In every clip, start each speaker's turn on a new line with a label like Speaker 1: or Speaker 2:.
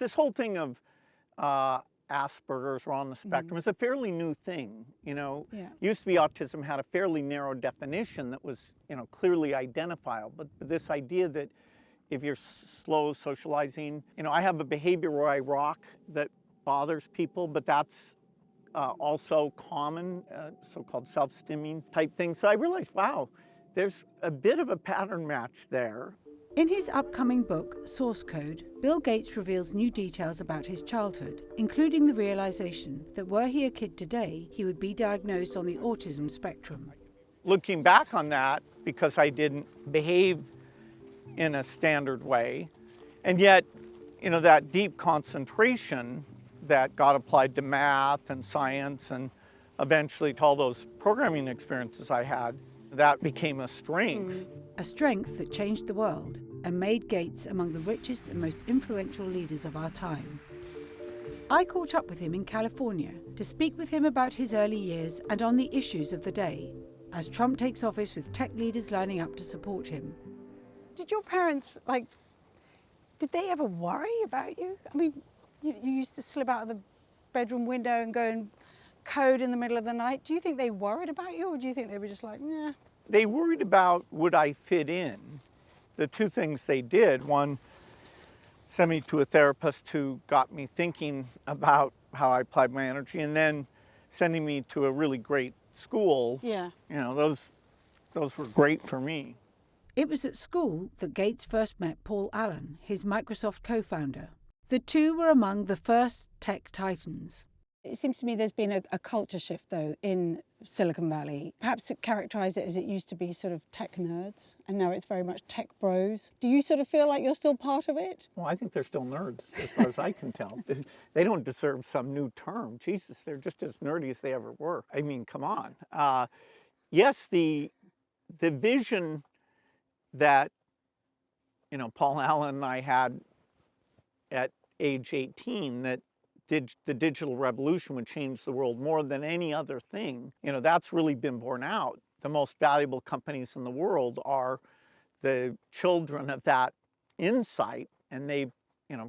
Speaker 1: this whole thing of Asperger's or on the spectrum is a fairly new thing. Used to be autism had a fairly narrow definition that was, clearly identifiable. But this idea that if you're slow socializing, I have a behavior where I rock that bothers people, but that's also common, so-called self-stimming type thing. So I realized, wow, there's a bit of a pattern match there.
Speaker 2: In his upcoming book, Source Code, Bill Gates reveals new details about his childhood, including the realization that were he a kid today, he would be diagnosed on the autism spectrum.
Speaker 1: Looking back on that, because I didn't behave in a standard way, and yet, that deep concentration that got applied to math and science and eventually to all those programming experiences I had, that became a strength.
Speaker 2: A strength that changed the world and made Gates among the richest and most influential leaders of our time. I caught up with him in California to speak with him about his early years and on the issues of the day, as Trump takes office with tech leaders lining up to support him.
Speaker 3: Did your parents, did they ever worry about you? I mean, you used to slip out of the bedroom window and go and code in the middle of the night. Do you think they worried about you, or do you think they were just like, nah?
Speaker 1: They worried about would I fit in. The two things they did, one, sent me to a therapist who got me thinking about how I applied my energy, and then sending me to a really great school.
Speaker 3: Yeah.
Speaker 1: Those were great for me.
Speaker 2: It was at school that Gates first met Paul Allen, his Microsoft co-founder. The two were among the first tech titans.
Speaker 3: It seems to me there's been a culture shift, though, in Silicon Valley. Perhaps to characterize it as it used to be sort of tech nerds, and now it's very much tech bros. Do you sort of feel like you're still part of it?
Speaker 1: Well, I think they're still nerds, as far as I can tell. They don't deserve some new term. Jesus, they're just as nerdy as they ever were. I mean, come on. Yes, the vision that, Paul Allen and I had at age 18, that the digital revolution would change the world more than any other thing, that's really been borne out. The most valuable companies in the world are the children of that insight, and they've,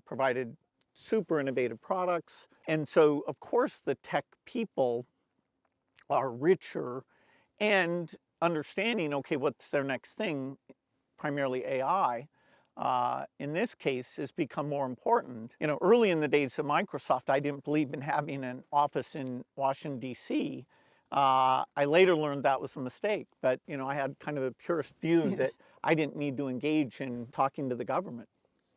Speaker 1: provided super innovative products. And so, of course, the tech people are richer and understanding, okay, what's their next thing, primarily AI. In this case, has become more important. Early in the days of Microsoft, I didn't believe in having an office in Washington, D.C. I later learned that was a mistake, but I had kind of a purist view that I didn't need to engage in talking to the government.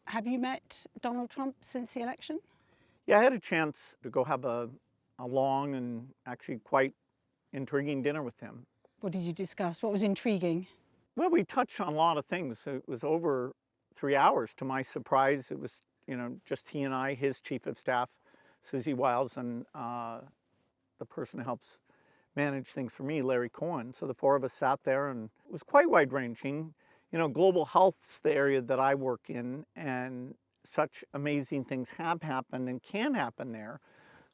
Speaker 3: Have you met Donald Trump since the election?
Speaker 1: Yeah, I had a chance to go have a long and actually quite intriguing dinner with him.
Speaker 3: What did you discuss? What was intriguing?
Speaker 1: Well, we touched on a lot of things. It was over 3 hours. To my surprise, it was, just he and I, his chief of staff, Susie Wiles, and the person who helps manage things for me, Larry Cohen. So the four of us sat there, and it was quite wide-ranging. Global health's the area that I work in, and such amazing things have happened and can happen there.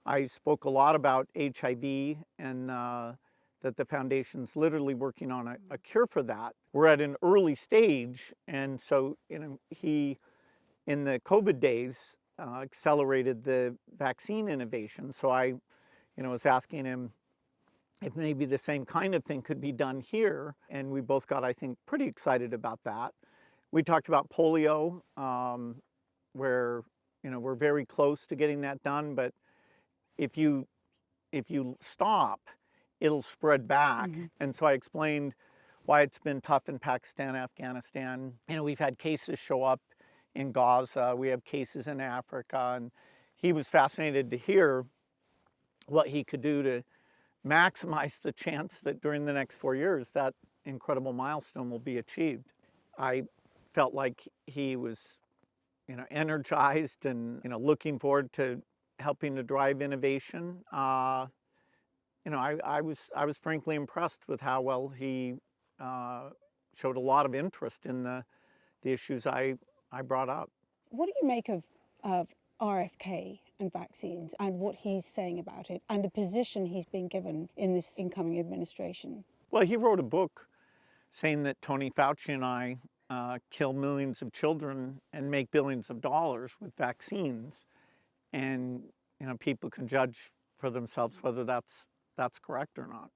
Speaker 1: I spoke a lot about HIV and that the foundation's literally working on a cure for that. We're at an early stage, and so he, in the COVID days, accelerated the vaccine innovation. So I was asking him if maybe the same kind of thing could be done here, and we both got, I think, pretty excited about that. We talked about polio, where we're very close to getting that done, but if you stop, it'll spread back. And so I explained why it's been tough in Pakistan, Afghanistan. We've had cases show up in Gaza, we have cases in Africa, and he was fascinated to hear what he could do to maximize the chance that during the next 4 years that incredible milestone will be achieved. I felt like he was energized and looking forward to helping to drive innovation. I was frankly impressed with how well he showed a lot of interest in the issues I brought up.
Speaker 3: What do you make of RFK and vaccines and what he's saying about it and the position he's been given in this incoming administration?
Speaker 1: Well, he wrote a book saying that Tony Fauci and I kill millions of children and make billions of dollars with vaccines. And people can judge for themselves whether that's correct or not.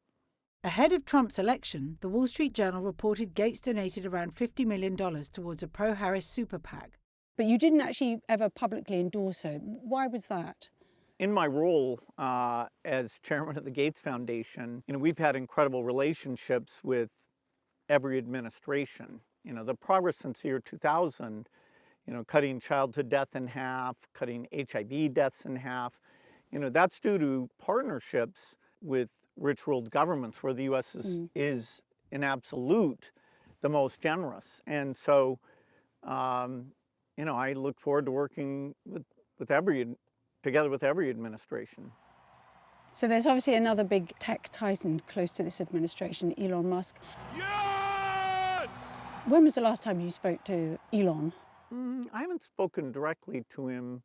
Speaker 2: Ahead of Trump's election, the Wall Street Journal reported Gates donated around $50 million towards a pro-Harris super PAC.
Speaker 3: But you didn't actually ever publicly endorse her. Why was that?
Speaker 1: In my role as chairman of the Gates Foundation, we've had incredible relationships with every administration. The progress since the year 2000, cutting childhood death in half, cutting HIV deaths in half, that's due to partnerships with rich world governments where the U.S. is in absolute the most generous. And so, I look forward to working together with every administration.
Speaker 3: So there's obviously another big tech titan close to this administration, Elon Musk.
Speaker 4: Yes!
Speaker 3: When was the last time you spoke to Elon?
Speaker 1: I haven't spoken directly to him.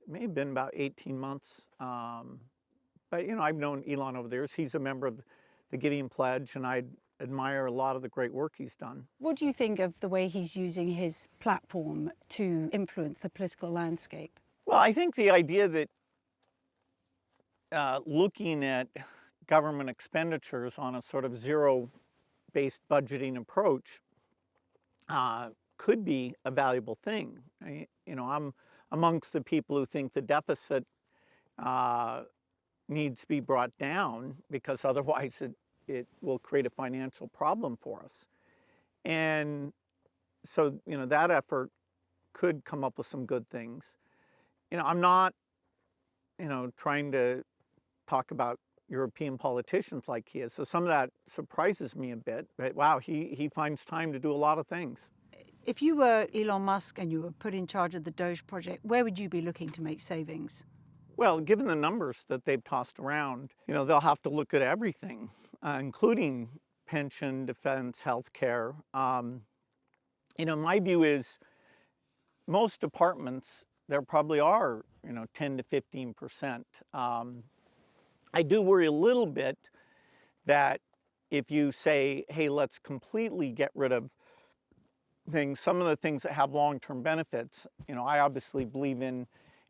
Speaker 1: It may have been about 18 months. But, I've known Elon over the years. He's a member of the Gideon Pledge, and I admire a lot of the great work he's done.
Speaker 3: What do you think of the way he's using his platform to influence the political landscape?
Speaker 1: Well, I think the idea that looking at government expenditures on a sort of zero-based budgeting approach could be a valuable thing. I'm amongst the people who think the deficit needs to be brought down because otherwise it will create a financial problem for us. And so, that effort could come up with some good things. I'm not, trying to talk about European politicians like he is. So some of that surprises me a bit. But wow, he finds time to do a lot of things.
Speaker 2: If you were Elon Musk and you were put in charge of the DOGE project, where would you be looking to make savings?
Speaker 1: Well, given the numbers that they've tossed around, they'll have to look at everything, including pension, defense, healthcare. My view is most departments, there probably are, 10 to 15%. I do worry a little bit that if you say, hey, let's completely get rid of things, some of the things that have long-term benefits, I obviously believe in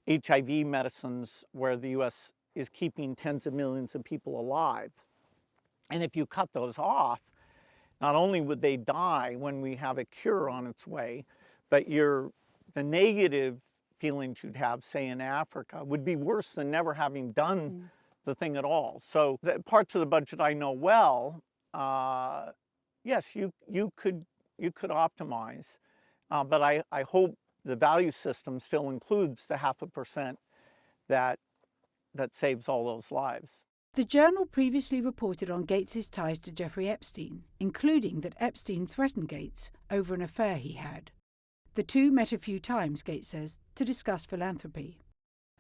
Speaker 1: HIV medicines where the U.S. is keeping tens of millions of people alive. And if you cut those off, not only would they die when we have a cure on its way, but the negative feelings you'd have, say, in Africa would be worse than never having done the thing at all. So the parts of the budget I know well, yes, you could optimize, but I hope the value system still includes the 0.5% that saves all those lives.
Speaker 2: The Journal previously reported on Gates's ties to Jeffrey Epstein, including that Epstein threatened Gates over an affair he had. The two met a few times, Gates says, to discuss philanthropy.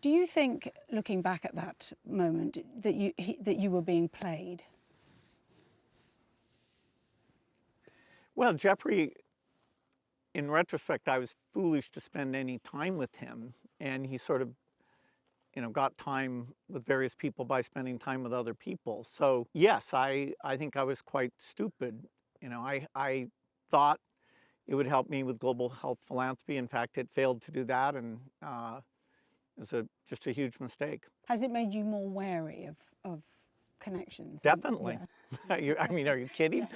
Speaker 3: Do you think, looking back at that moment, that you were being played?
Speaker 1: Well, Jeffrey, in retrospect, I was foolish to spend any time with him, and he sort of, got time with various people by spending time with other people. So yes, I think I was quite stupid. I thought it would help me with global health philanthropy. In fact, it failed to do that, and it was just a huge mistake.
Speaker 3: Has it made you more wary of connections?
Speaker 1: Definitely.
Speaker 3: Yeah.
Speaker 1: Are you kidding?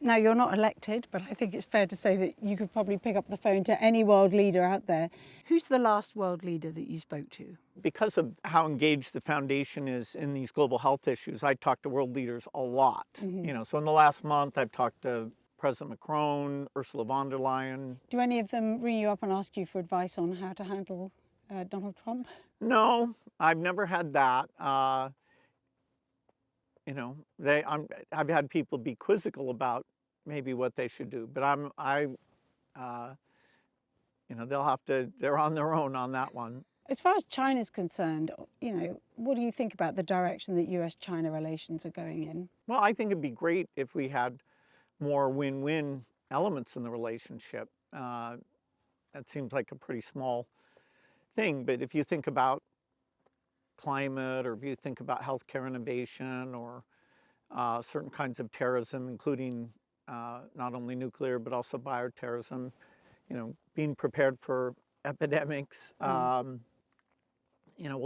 Speaker 3: Now, you're not elected, but I think it's fair to say that you could probably pick up the phone to any world leader out there.
Speaker 2: Who's the last world leader that you spoke to?
Speaker 1: Because of how engaged the foundation is in these global health issues, I talk to world leaders a lot. So in the last month, I've talked to President Macron, Ursula von der Leyen.
Speaker 3: Do any of them ring you up and ask you for advice on how to handle Donald Trump?
Speaker 1: No, I've never had that. I've had people be quizzical about maybe what they should do, but they're on their own on that one.
Speaker 3: As far as China's concerned, what do you think about the direction that U.S. China relations are going in?
Speaker 1: Well, I think it'd be great if we had more win-win elements in the relationship. That seems like a pretty small thing, but if you think about climate, or if you think about healthcare innovation, or certain kinds of terrorism, including not only nuclear, but also bioterrorism, being prepared for epidemics. We'll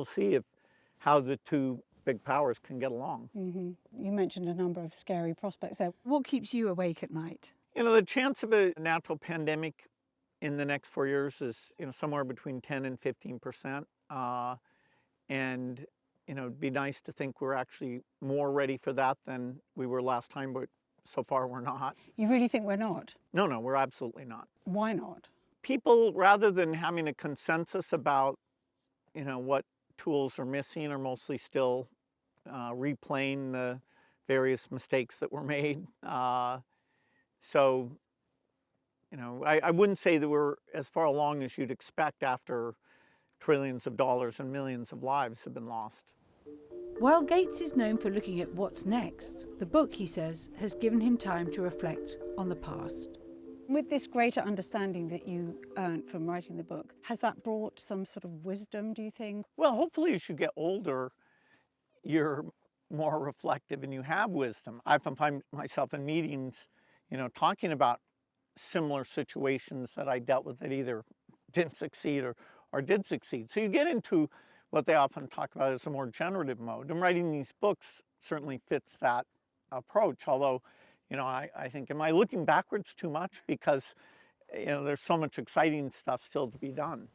Speaker 1: see how the two big powers can get along.
Speaker 3: You mentioned a number of scary prospects. So what keeps you awake at night?
Speaker 1: The chance of a natural pandemic in the next 4 years is, somewhere between 10 and 15%. And, it'd be nice to think we're actually more ready for that than we were last time, but so far we're not.
Speaker 3: You really think we're not?
Speaker 1: No, we're absolutely not.
Speaker 3: Why not?
Speaker 1: People, rather than having a consensus about, what tools are missing, are mostly still replaying the various mistakes that were made. So, I wouldn't say that we're as far along as you'd expect after trillions of dollars and millions of lives have been lost.
Speaker 2: While Gates is known for looking at what's next, the book, he says, has given him time to reflect on the past.
Speaker 3: With this greater understanding that you earned from writing the book, has that brought some sort of wisdom, do you think?
Speaker 1: Well, hopefully as you get older, you're more reflective and you have wisdom. I often find myself in meetings, talking about similar situations that I dealt with that either didn't succeed or did succeed. So you get into what they often talk about as a more generative mode. And writing these books certainly fits that approach, although, I think, am I looking backwards too much? Because, there's so much exciting stuff still to be done.